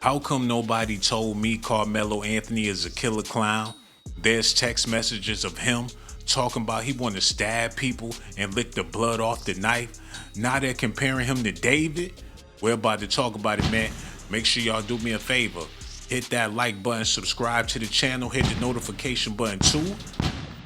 How come nobody told me Karmelo Anthony is a killer clown? There's text messages of him talking about he want to stab people and lick the blood off the knife. Now they're comparing him to David. We're about to talk about it, man. Make sure y'all do me a favor. Hit that like button, subscribe to the channel, hit the notification button too.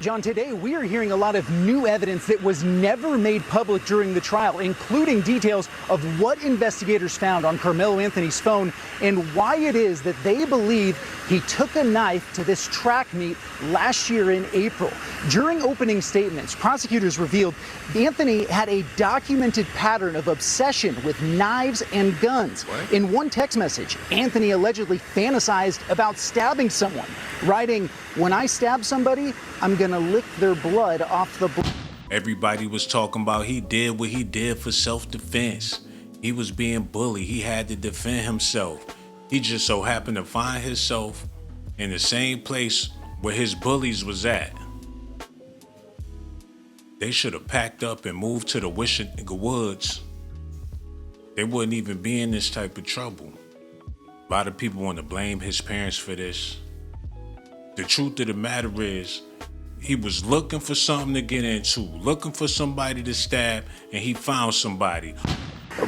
John, today we are hearing a lot of new evidence that was never made public during the trial, including details of what investigators found on Karmelo Anthony's phone and why it is that they believe he took a knife to this track meet last year in April. During opening statements, prosecutors revealed Anthony had a documented pattern of obsession with knives and guns. What? In one text message, Anthony allegedly fantasized about stabbing someone, writing, "When I stab somebody, I'm gonna lick their blood off the blood." Everybody was talking about he did what he did for self-defense. He was being bullied. He had to defend himself. He just so happened to find himself in the same place where his bullies was at. They should have packed up and moved to the Wishing Woods. They wouldn't even be in this type of trouble. A lot of people want to blame his parents for this. The truth of the matter is, he was looking for something to get into, looking for somebody to stab, and he found somebody.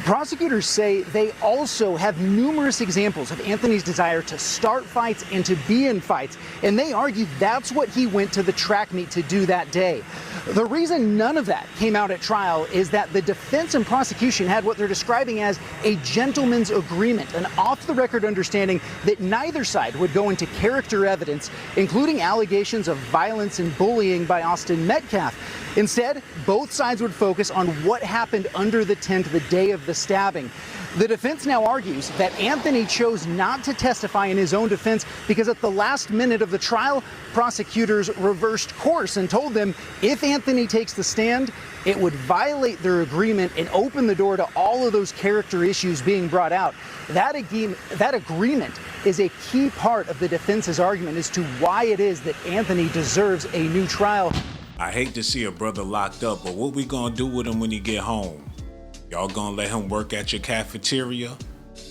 Prosecutors say they also have numerous examples of Anthony's desire to start fights and to be in fights, and they argue that's what he went to the track meet to do that day. The reason none of that came out at trial is that the defense and prosecution had what they're describing as a gentleman's agreement, an off-the-record understanding that neither side would go into character evidence, including allegations of violence and bullying by Austin Metcalf. Instead, both sides would focus on what happened under the tent the day of the stabbing. The defense now argues that Anthony chose not to testify in his own defense because at the last minute of the trial, prosecutors reversed course and told them if Anthony takes the stand, it would violate their agreement and open the door to all of those character issues being brought out. That agreement is a key part of the defense's argument as to why it is that Anthony deserves a new trial. I hate to see a brother locked up, but what we gonna do with him when he get home? Y'all gonna let him work at your cafeteria?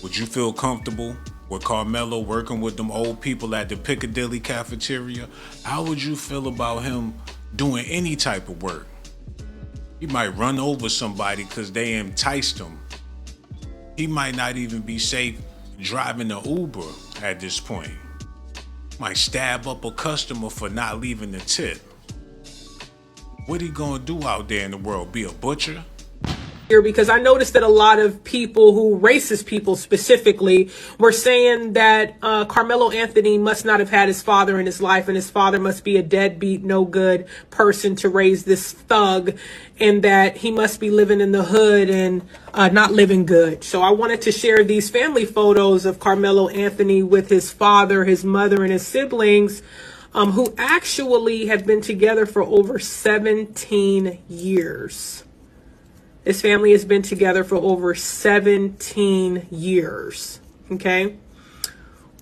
Would you feel comfortable with Karmelo working with them old people at the Piccadilly cafeteria? How would you feel about him doing any type of work? He might run over somebody because they enticed him. He might not even be safe driving the Uber at this point. Might stab up a customer for not leaving the tip. What he gonna do out there in the world? Be a butcher? Because I noticed that a lot of people racist people specifically, were saying that Karmelo Anthony must not have had his father in his life, and his father must be a deadbeat, no good person to raise this thug, and that he must be living in the hood and not living good. So I wanted to share these family photos of Karmelo Anthony with his father, his mother, and his siblings, who actually have been together for over 17 years. This family has been together for over 17 years, okay?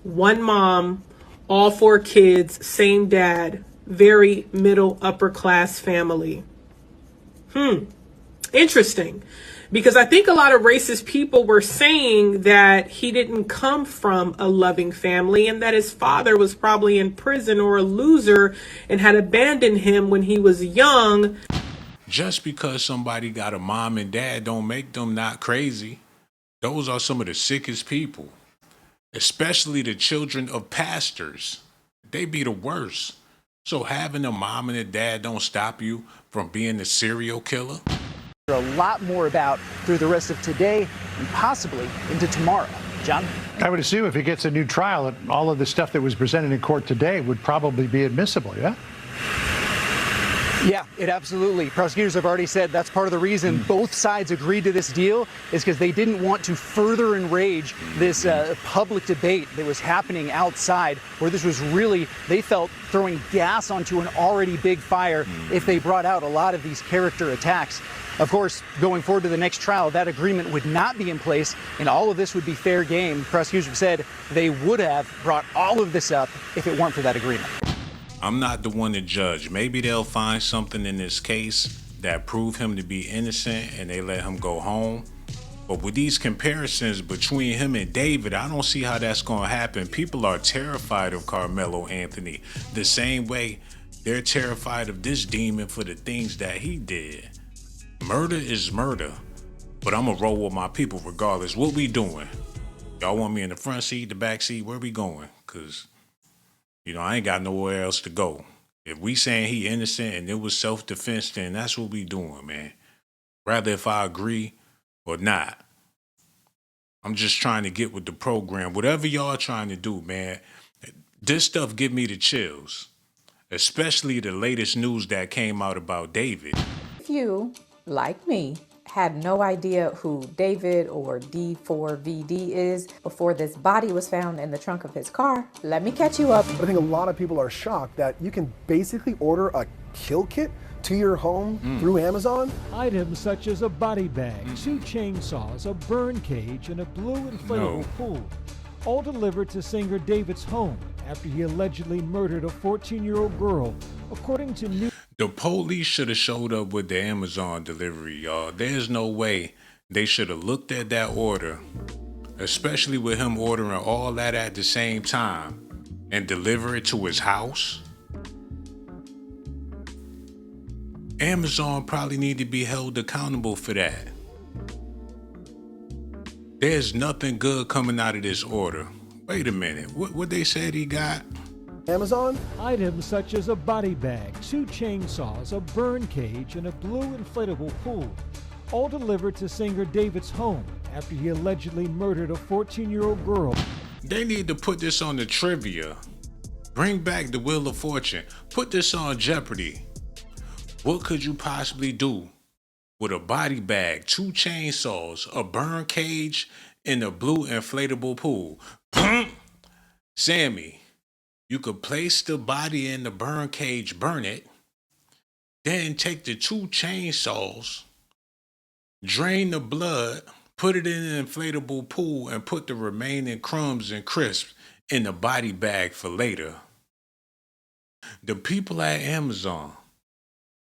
One mom, all 4 kids, same dad, very middle upper class family. Interesting, because I think a lot of racist people were saying that he didn't come from a loving family and that his father was probably in prison or a loser and had abandoned him when he was young. Just because somebody got a mom and dad don't make them not crazy. Those are some of the sickest people, especially the children of pastors. They be the worst. So having a mom and a dad don't stop you from being a serial killer. A lot more about through the rest of today and possibly into tomorrow. John? I would assume if he gets a new trial, all of the stuff that was presented in court today would probably be admissible, yeah? Yeah, it absolutely. Prosecutors have already said that's part of the reason both sides agreed to this deal is because they didn't want to further enrage this public debate that was happening outside, where this was really, they felt, throwing gas onto an already big fire if they brought out a lot of these character attacks. Of course, going forward to the next trial, that agreement would not be in place, and all of this would be fair game. Prosecutors have said they would have brought all of this up if it weren't for that agreement. I'm not the one to judge. Maybe they'll find something in this case that prove him to be innocent and they let him go home. But with these comparisons between him and David, I don't see how that's going to happen. People are terrified of Karmelo Anthony the same way they're terrified of this demon for the things that he did. Murder is murder, but I'm going to roll with my people regardless. What we doing? Y'all want me in the front seat, the back seat? Where we going? Because, I ain't got nowhere else to go. If we saying he innocent and it was self-defense, then that's what we doing, man. Rather if I agree or not. I'm just trying to get with the program. Whatever y'all trying to do, man, this stuff give me the chills. Especially the latest news that came out about David. If you, like me, had no idea who David or D4VD is before this body was found in the trunk of his car, let me catch you up. I think a lot of people are shocked that you can basically order a kill kit to your home through Amazon. Items such as a body bag, 2 chainsaws, a burn cage, and a blue inflatable pool, all delivered to singer David's home after he allegedly murdered a 14-year-old girl, according to news. The police should have showed up with the Amazon delivery, y'all. There's no way they should have looked at that order, especially with him ordering all that at the same time, and deliver it to his house. Amazon probably need to be held accountable for that. There's nothing good coming out of this order. Wait a minute, what they said he got? Amazon? Items such as a body bag, 2 chainsaws, a burn cage, and a blue inflatable pool, all delivered to singer David's home after he allegedly murdered a 14-year-old girl. They need to put this on the trivia. Bring back the Wheel of Fortune. Put this on Jeopardy. What could you possibly do with a body bag, 2 chainsaws, a burn cage, and a blue inflatable pool? Sammy, you could place the body in the burn cage, burn it, then take the 2 chainsaws, drain the blood, put it in an inflatable pool, and put the remaining crumbs and crisps in the body bag for later. The people at Amazon,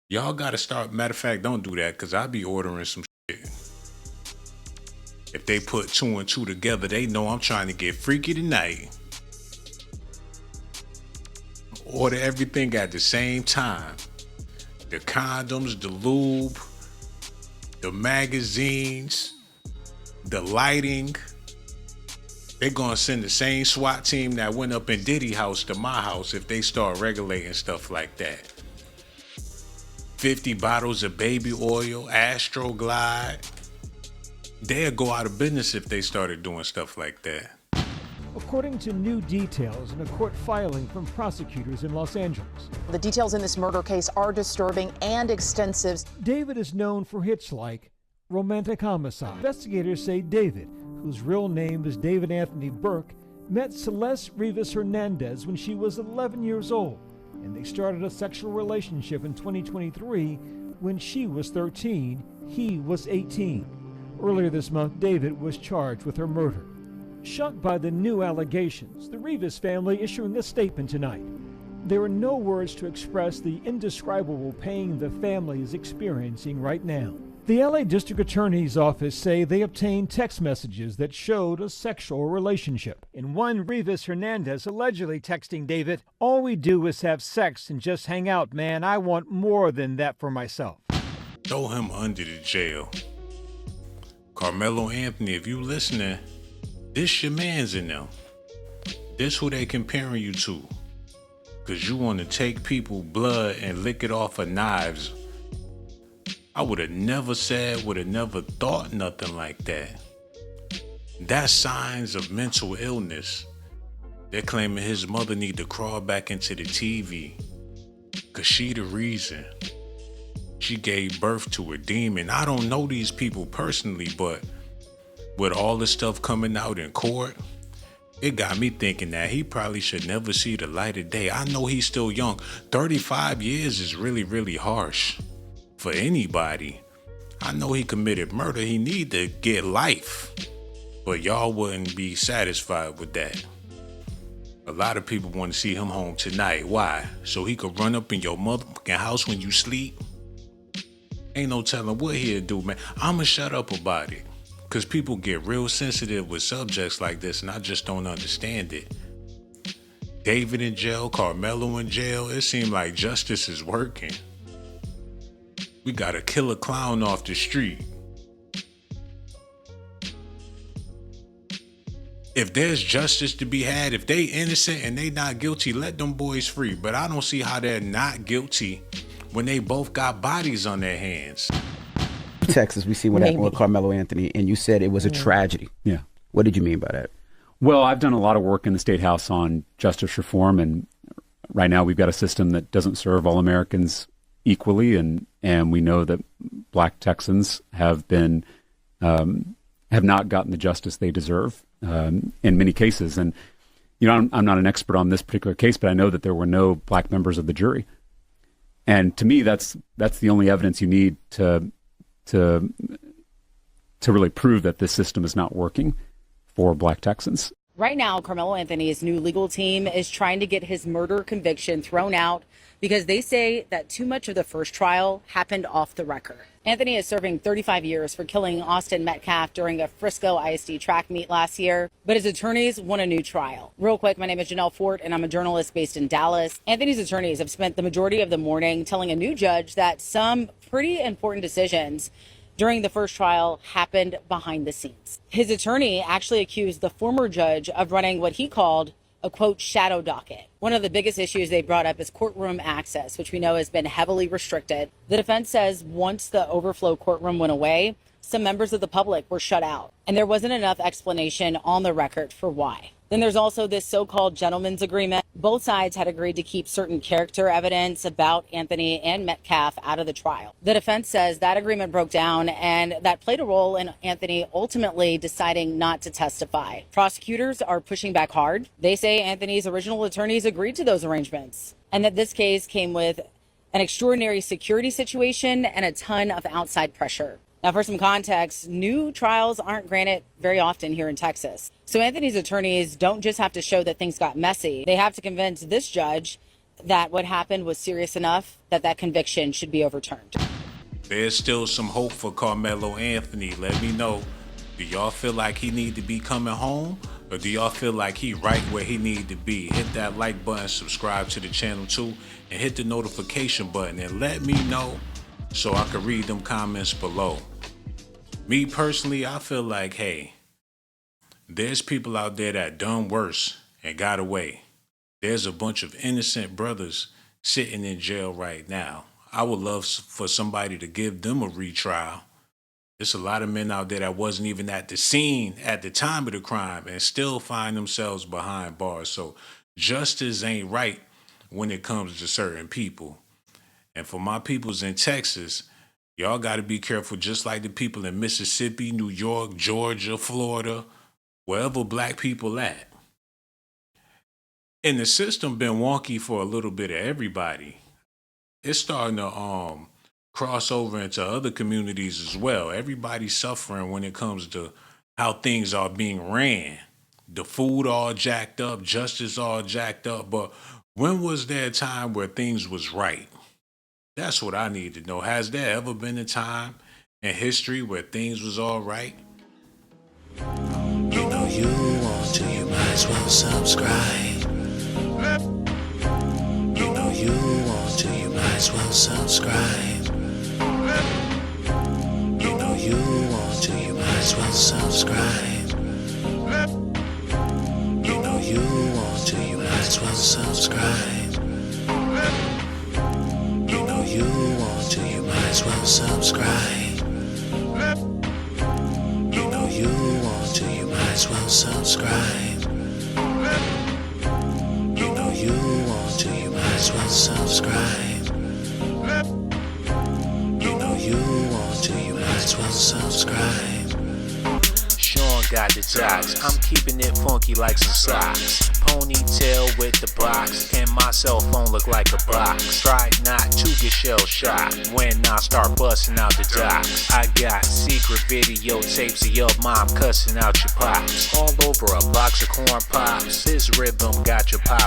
y'all gotta start. Matter of fact, don't do that, because I be ordering some shit. If they put 2 and 2 together, they know I'm trying to get freaky tonight. Order everything at the same time. The condoms, the lube, the magazines, the lighting. They're gonna send the same SWAT team that went up in Diddy house to my house if they start regulating stuff like that. 50 bottles of baby oil, Astroglide. They'll go out of business if they started doing stuff like that. According to new details in a court filing from prosecutors in Los Angeles. The details in this murder case are disturbing and extensive. David is known for hits like Romantic Homicide. Investigators say David, whose real name is David Anthony Burke, met Celeste Rivas Hernandez when she was 11 years old, and they started a sexual relationship in 2023 when she was 13, he was 18. Earlier this month, David was charged with her murder. Shocked by the new allegations, the Rivas family issuing a statement tonight. There are no words to express the indescribable pain the family is experiencing right now. The LA District Attorney's Office say they obtained text messages that showed a sexual relationship. In one, Rivas Hernandez allegedly texting David, "All we do is have sex and just hang out, man. I want more than that for myself." Throw him under the jail. Karmelo Anthony, if you listening, this your mans in them. This who they comparing you to. Cause you want to take people blood and lick it off of knives. I would have never said, would have never thought nothing like that. That's signs of mental illness. They're claiming his mother need to crawl back into the TV. Cause she the reason. She gave birth to a demon. I don't know these people personally, but with all the stuff coming out in court, it got me thinking that he probably should never see the light of day. I know he's still young. 35 years is really, really harsh for anybody. I know he committed murder. He need to get life. But y'all wouldn't be satisfied with that. A lot of people want to see him home tonight. Why? So he could run up in your motherfucking house when you sleep? Ain't no telling what he'll do, man. I'ma shut up about it. because people get real sensitive with subjects like this, and I just don't understand it. David in jail, Karmelo in jail. It seemed like justice is working. We gotta kill a clown off the street. If there's justice to be had, if they innocent and they not guilty, let them boys free. But I don't see how they're not guilty when they both got bodies on their hands. Texas, we see what happened with Karmelo Anthony, and you said it was a tragedy. Yeah. What did you mean by that? Well, I've done a lot of work in the State House on justice reform, and right now we've got a system that doesn't serve all Americans equally, and we know that Black Texans have been have not gotten the justice they deserve in many cases. And you know, I'm not an expert on this particular case, but I know that there were no Black members of the jury, and to me, that's the only evidence you need to really prove that this system is not working for Black Texans. Right now, Karmelo Anthony's new legal team is trying to get his murder conviction thrown out because they say that too much of the first trial happened off the record. Anthony is serving 35 years for killing Austin Metcalf during a Frisco ISD track meet last year, but his attorneys want a new trial. Real quick, my name is Janelle Fort, and I'm a journalist based in Dallas. Anthony's attorneys have spent the majority of the morning telling a new judge that some pretty important decisions during the first trial happened behind the scenes. His attorney actually accused the former judge of running what he called a, quote, shadow docket. One of the biggest issues they brought up is courtroom access, which we know has been heavily restricted. The defense says once the overflow courtroom went away, some members of the public were shut out, and there wasn't enough explanation on the record for why. Then there's also this so-called gentleman's agreement. Both sides had agreed to keep certain character evidence about Anthony and Metcalf out of the trial. The defense says that agreement broke down, and that played a role in Anthony ultimately deciding not to testify. Prosecutors are pushing back hard. They say Anthony's original attorneys agreed to those arrangements, and that this case came with an extraordinary security situation and a ton of outside pressure. Now, for some context, new trials aren't granted very often here in Texas. So Anthony's attorneys don't just have to show that things got messy. They have to convince this judge that what happened was serious enough that that conviction should be overturned. There's still some hope for Karmelo Anthony. Let me know. Do y'all feel like he need to be coming home? Or do y'all feel like he right where he need to be? Hit that like button, subscribe to the channel too, and hit the notification button and let me know so I can read them comments below. Me personally, I feel like, hey, there's people out there that done worse and got away. There's a bunch of innocent brothers sitting in jail right now. I would love for somebody to give them a retrial. There's a lot of men out there that wasn't even at the scene at the time of the crime and still find themselves behind bars. So justice ain't right when it comes to certain people. And for my peoples in Texas, y'all got to be careful, just like the people in Mississippi, New York, Georgia, Florida, wherever Black people at. And the system been wonky for a little bit of everybody. It's starting to cross over into other communities as well. Everybody's suffering when it comes to how things are being ran. The food all jacked up, justice all jacked up. But when was there a time where things was right? That's what I need to know. Has there ever been a time in history where things was all right? You know you want to, you might as well subscribe. You know you want to, you might as well subscribe. You know you want to, you might as well subscribe. You know you want to, you might as well subscribe. You know you want to, you might as well subscribe. You know you want to, you might as well subscribe. You know you want to, you might as well subscribe. You know you want to, you might as well subscribe. Shawn got the jocks, I'm keeping it funky like some socks. Ponytail with the box, and my cell phone look like a box. Try not to get shell shocked when I start busting out the docs. I got secret videotapes of your mom cussing out your pops. All over a box of corn pops, this rhythm got your pop.